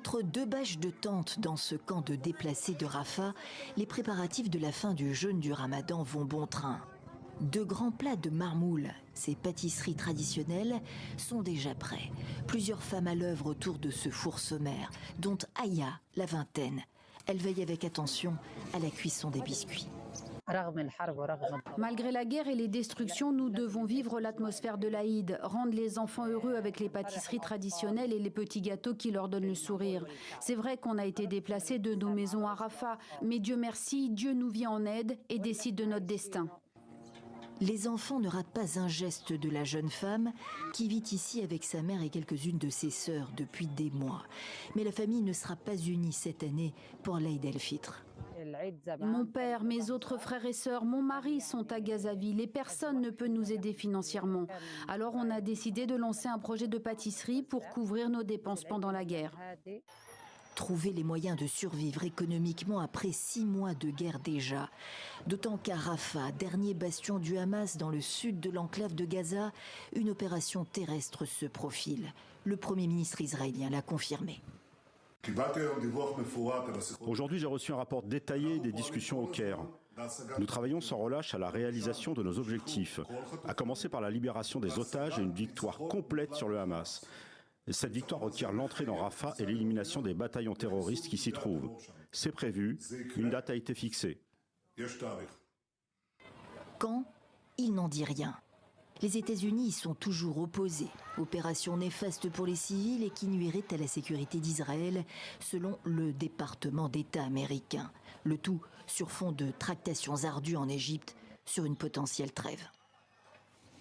Entre deux bâches de tentes dans ce camp de déplacés de Rafah, les préparatifs de la fin du jeûne du Ramadan vont bon train. De grands plats de marmoul, ces pâtisseries traditionnelles, sont déjà prêts. Plusieurs femmes à l'œuvre autour de ce four sommaire, dont Aya, la vingtaine. Elle veille avec attention à la cuisson des biscuits. Malgré la guerre et les destructions, nous devons vivre l'atmosphère de l'Aïd, rendre les enfants heureux avec les pâtisseries traditionnelles et les petits gâteaux qui leur donnent le sourire. C'est vrai qu'on a été déplacés de nos maisons à Rafah, mais Dieu merci, Dieu nous vient en aide et décide de notre destin. Les enfants ne ratent pas un geste de la jeune femme qui vit ici avec sa mère et quelques-unes de ses sœurs depuis des mois. Mais la famille ne sera pas unie cette année pour l'Aïd el-Fitr. Mon père, mes autres frères et sœurs, mon mari sont à Gazaville et personne ne peut nous aider financièrement. Alors on a décidé de lancer un projet de pâtisserie pour couvrir nos dépenses pendant la guerre. Trouver les moyens de survivre économiquement après 6 mois de guerre déjà. D'autant qu'à Rafah, dernier bastion du Hamas dans le sud de l'enclave de Gaza, une opération terrestre se profile. Le Premier ministre israélien l'a confirmé. Aujourd'hui, j'ai reçu un rapport détaillé des discussions au Caire. Nous travaillons sans relâche à la réalisation de nos objectifs, à commencer par la libération des otages et une victoire complète sur le Hamas. Et cette victoire requiert l'entrée dans Rafah et l'élimination des bataillons terroristes qui s'y trouvent. C'est prévu, une date a été fixée. Quand? Il n'en dit rien. Les États-Unis y sont toujours opposés. Opération néfaste pour les civils et qui nuirait à la sécurité d'Israël, selon le département d'État américain. Le tout sur fond de tractations ardues en Égypte sur une potentielle trêve.